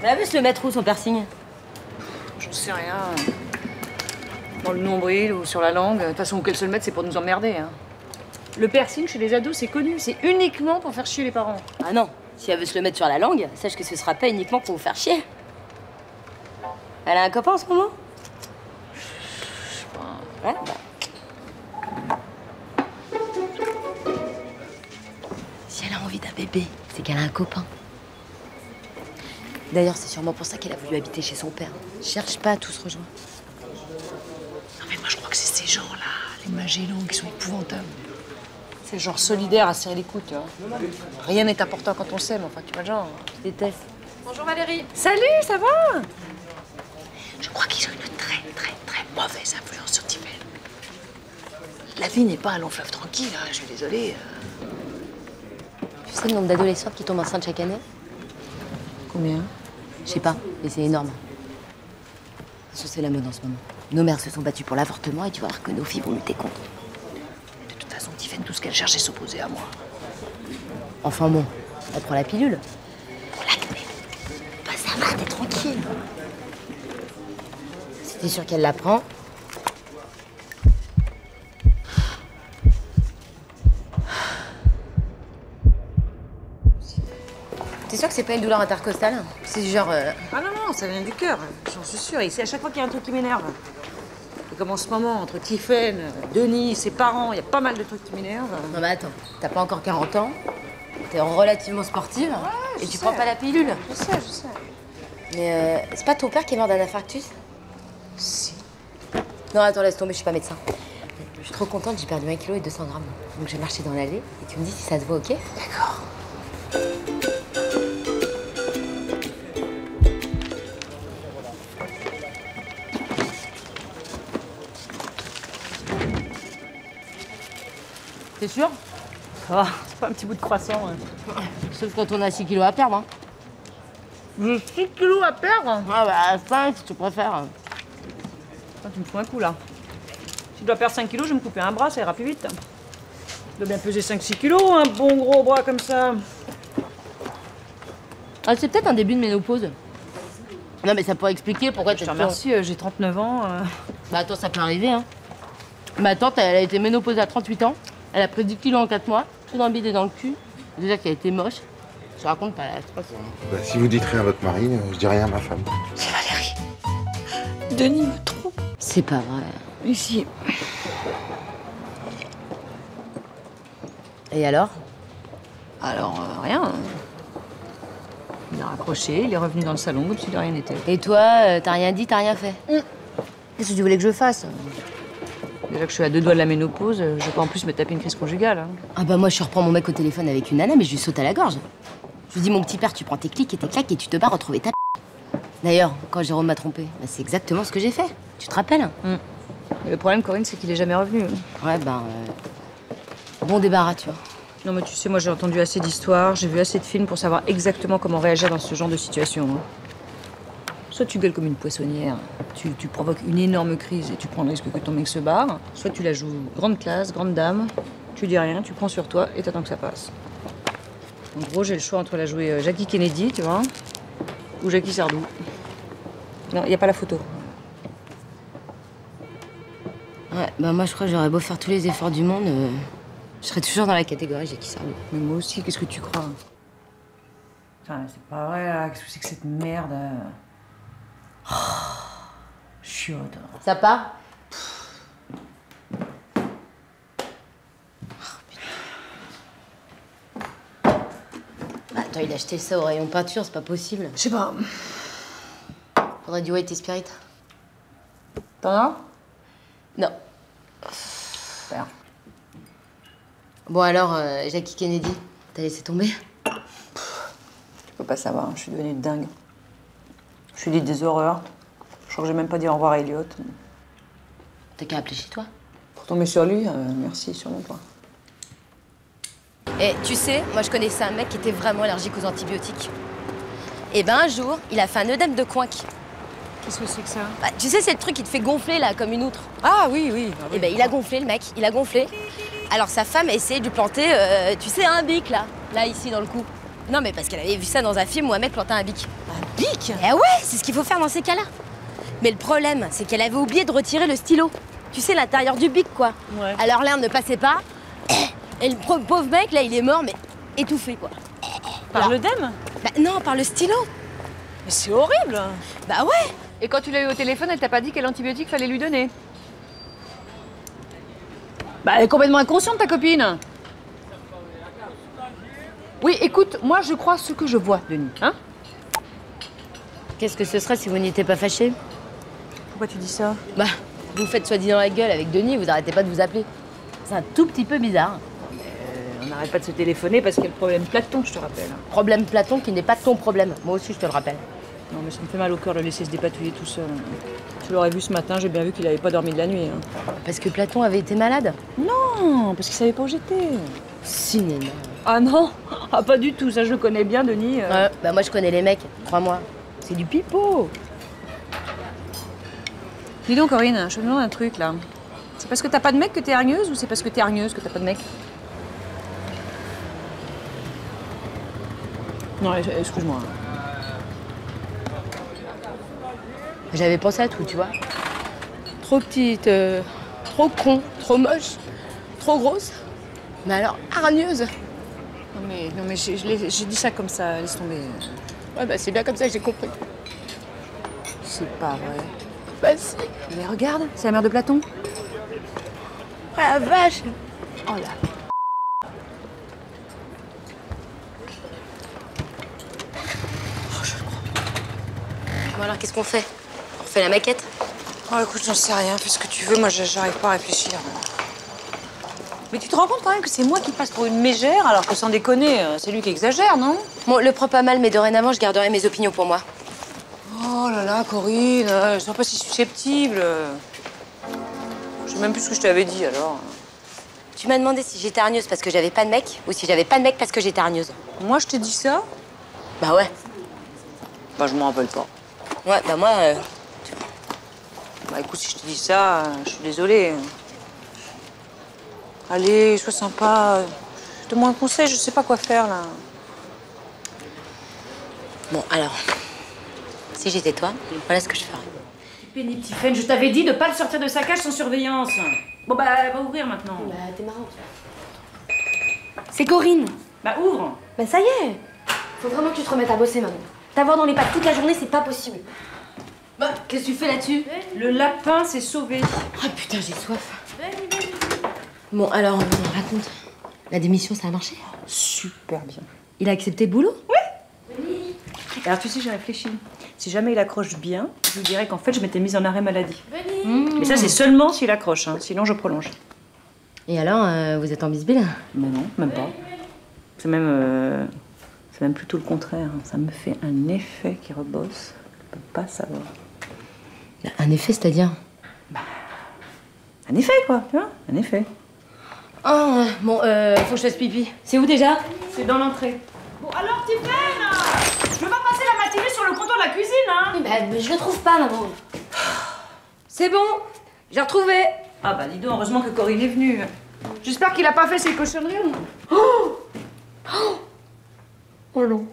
Elle a vu se le mettre où, son piercing? J'en sais rien. Dans le nombril ou sur la langue. De toute façon, où qu'elle se le mette, c'est pour nous emmerder. Hein. Le piercing chez les ados, c'est connu. C'est uniquement pour faire chier les parents. Ah non, si elle veut se le mettre sur la langue, sache que ce sera pas uniquement pour vous faire chier. Elle a un copain en ce moment? Je sais pas. Ouais, bah. Si elle a envie d'un bébé, c'est qu'elle a un copain. D'ailleurs, c'est sûrement pour ça qu'elle a voulu habiter chez son père. Cherche pas à tous rejoindre. Non mais moi je crois que c'est ces gens-là, les Magellan, qui sont épouvantables. C'est le genre solidaire à serrer les coudes, tu vois. Rien n'est important quand on s'aime, enfin tu vois le genre. Je déteste. Bonjour Valérie. Salut, ça va? Je crois qu'ils ont une très mauvaise influence sur Tiffany. La vie n'est pas un long fleuve tranquille, hein, je suis désolée. Tu sais le nombre d'adolescentes qui tombent enceintes chaque année? Combien? Je sais pas, mais c'est énorme. Ça, c'est la mode en ce moment. Nos mères se sont battues pour l'avortement et tu vas voir que nos filles vont lutter contre. De toute façon, Tiffany, tout ce qu'elle cherche, c'est s'opposer à moi. Enfin bon, elle prend la pilule. Pour l'acné. Bah ça va, t'es tranquille. Si t'es sûre qu'elle la prend. T'es sûre que c'est pas une douleur intercostale? C'est genre... Ah non, ça vient du cœur, j'en suis sûre. Et c'est à chaque fois qu'il y a un truc qui m'énerve. Et comme en ce moment, entre Tiffany, Denis, ses parents, il y a pas mal de trucs qui m'énervent. Non mais attends, t'as pas encore 40 ans, t'es relativement sportive et tu prends pas la pilule. Je sais. Mais c'est pas ton père qui est mort d'un infarctus? Si. Non attends, laisse tomber, je suis pas médecin. Je suis trop contente, j'ai perdu 1 kg et 200 grammes. Donc je vais marcher dans l'allée et tu me dis si ça te va, ok? D'accord. T'es sûr? Ah, c'est pas un petit bout de croissant. Hein. Sauf quand on a 6 kilos à perdre, hein. J'ai 6 kilos à perdre. Ah bah 5 si tu préfères. Ah, tu me fous un coup là. Si je dois perdre 5 kilos, je vais me couper un bras, ça ira plus vite. Je dois bien peser 5-6 kilos, un bon gros bras comme ça. Ah, c'est peut-être un début de ménopause. Non mais ça pourrait expliquer pourquoi Je te remercie, j'ai 39 ans. Bah attends, ça peut arriver, hein. Ma tante, elle a été ménopausée à 38 ans. Elle a pris 10 kilos en 4 mois, tout dans le bide et dans le cul. Déjà qu'elle était moche. Je te raconte pas la stress. Bah, si vous dites rien à votre mari, je dis rien à ma femme. C'est Valérie. Denis me trompe. C'est pas vrai. Ici. Et alors? Alors, rien. Il a raccroché, il est revenu dans le salon comme si de rien n'était. Et toi, t'as rien dit, t'as rien fait? Qu'est-ce que tu voulais que je fasse? Déjà que je suis à 2 doigts de la ménopause, je vais pas en plus me taper une crise conjugale. Hein. Ah bah moi, je reprends mon mec au téléphone avec une nana, mais je lui saute à la gorge. Je lui dis, mon petit père, tu prends tes clics et tes claques et tu te bats retrouver ta p***. D'ailleurs, quand Jérôme m'a trompé, bah, c'est exactement ce que j'ai fait. Tu te rappelles? Et le problème, Corinne, c'est qu'il est jamais revenu. Ouais, ben... bon débarras, tu vois. Non, mais tu sais, moi, j'ai entendu assez d'histoires, j'ai vu assez de films pour savoir exactement comment réagir dans ce genre de situation. Hein. Soit tu gueules comme une poissonnière, tu provoques une énorme crise et tu prends le risque que ton mec se barre. Soit tu la joues grande classe, grande dame, tu dis rien, tu prends sur toi et t'attends que ça passe. En gros, j'ai le choix entre la jouer Jackie Kennedy, tu vois, ou Jackie Sardou. Non, il n'y a pas la photo. Ouais, bah moi, je crois que j'aurais beau faire tous les efforts du monde, je serais toujours dans la catégorie Jackie Sardou. Mais moi aussi, qu'est-ce que tu crois? Enfin, c'est pas vrai, là. Qu'est-ce que c'est que cette merde? Oh, chiotte. Ça part? Attends, il a acheté ça au rayon peinture, c'est pas possible. Je sais pas. Faudrait du White Spirit. T'en as? Non. Super. Bon alors, Jackie Kennedy, t'as laissé tomber? Tu peux pas savoir, je suis devenue dingue. Je suis dit des horreurs. Je crois que j'ai même pas dit au revoir à Elliot. T'as qu'à appeler chez toi. Pour tomber sur lui, merci, sûrement pas. Et tu sais, moi je connaissais un mec qui était vraiment allergique aux antibiotiques. Et ben un jour, il a fait un œdème de coinque. Qu'est-ce que c'est que ça? Bah, tu sais, c'est le truc qui te fait gonfler là, comme une outre. Ah oui, oui. Et ben il a gonflé, le mec, il a gonflé. Alors sa femme a essayé de lui planter, tu sais, un bic là, ici dans le cou. Non mais parce qu'elle avait vu ça dans un film où un mec plantait un bic. bic? Eh ouais, c'est ce qu'il faut faire dans ces cas-là. Mais le problème, c'est qu'elle avait oublié de retirer le stylo. Tu sais, l'intérieur du bic, quoi. Ouais. Alors l'air ne passait pas. Et le pauvre mec, là, il est mort, mais étouffé, quoi. Par l'œdème? Bah non, par le stylo. Mais c'est horrible. Bah ouais. Et quand tu l'as eu au téléphone, elle t'a pas dit quel antibiotique fallait lui donner? Bah, elle est complètement inconsciente, ta copine. Oui, écoute, moi, je crois ce que je vois, Denis. Hein? Qu'est-ce que ce serait si vous n'étiez pas fâchés? Pourquoi tu dis ça? Bah, vous faites soi-disant la gueule avec Denis, vous arrêtez pas de vous appeler. C'est un tout petit peu bizarre. On n'arrête pas de se téléphoner parce qu'il y a le problème Platon, je te rappelle. Problème Platon qui n'est pas ton problème. Moi aussi, je te le rappelle. Non, mais ça me fait mal au cœur de le laisser se dépatouiller tout seul. Tu l'aurais vu ce matin, j'ai bien vu qu'il n'avait pas dormi de la nuit. Hein. Parce que Platon avait été malade? Non, parce qu'il savait pas où j'étais. Cinéma. Ah non, ah pas du tout, ça je le connais bien, Denis. Ouais, bah moi je connais les mecs, crois-moi. C'est du pipeau. Dis donc, Corinne, je me demande un truc là. C'est parce que t'as pas de mec que t'es hargneuse ou c'est parce que t'es hargneuse que t'as pas de mec? Non, excuse-moi. J'avais pensé à tout, tu vois. Trop petite, trop con, trop moche, trop grosse. Mais alors, hargneuse. Non mais j'ai dit ça comme ça, laisse tomber. Ouais, bah c'est bien comme ça que j'ai compris. C'est pas vrai. Bah si. Mais regarde, c'est la mère de Platon. Oh la vache. Oh là. Bon alors, qu'est-ce qu'on fait? On refait la maquette? Oh écoute, j'en sais rien, fais ce que tu veux, moi j'arrive pas à réfléchir. Mais tu te rends compte quand même que c'est moi qui passe pour une mégère, alors que sans déconner, c'est lui qui exagère, non? Bon, le prend pas mal, mais dorénavant, je garderai mes opinions pour moi. Oh là là, Corinne, sois pas si susceptible. Je sais même plus ce que je t'avais dit, alors. Tu m'as demandé si j'étais hargneuse parce que j'avais pas de mec ou si j'avais pas de mec parce que j'étais hargneuse. Moi, je t'ai dit ça? Bah ouais. Bah, je m'en rappelle pas. Ouais, bah moi... Bah écoute, si je te dis ça, je suis désolée. Allez, sois sympa. Donne-moi un conseil, je sais pas quoi faire, là. Bon, alors... Si j'étais toi, voilà ce que je ferais. Pénible, Tiphaine, je t'avais dit de pas le sortir de sa cage sans surveillance. Bon, bah, va ouvrir maintenant. Bah, t'es marrante. C'est Corinne. Bah, ouvre. Bah ça y est. Faut vraiment que tu te remettes à bosser, maman. T'avoir dans les pattes toute la journée, c'est pas possible. Bah, qu'est-ce que tu fais là-dessus? Le lapin s'est sauvé. Oh putain, j'ai soif. Bon, alors, raconte. La démission, ça a marché? Super bien. Il a accepté le boulot? Alors, tu sais, j'ai réfléchi. Si jamais il accroche bien, je lui dirais qu'en fait, je m'étais mise en arrêt maladie. Mais ça, c'est seulement s'il accroche, hein. Sinon, je prolonge. Et alors, vous êtes en bisbille? Mais non, même pas. C'est même plutôt le contraire. Ça me fait un effet qui rebosse. Je peux pas savoir. Un effet, c'est-à-dire? Un effet, quoi, tu vois? Un effet. Oh, bon, faut que je fasse pipi. C'est où déjà? C'est dans l'entrée. Bon, alors, Tiphaine, je veux pas passer la matinée sur le comptoir de la cuisine, hein? Oui, bah, mais je le trouve pas, maman. C'est bon, j'ai retrouvé. Ah bah, dis donc, heureusement que Corinne est venue. J'espère qu'il a pas fait ses cochonneries. Oh non.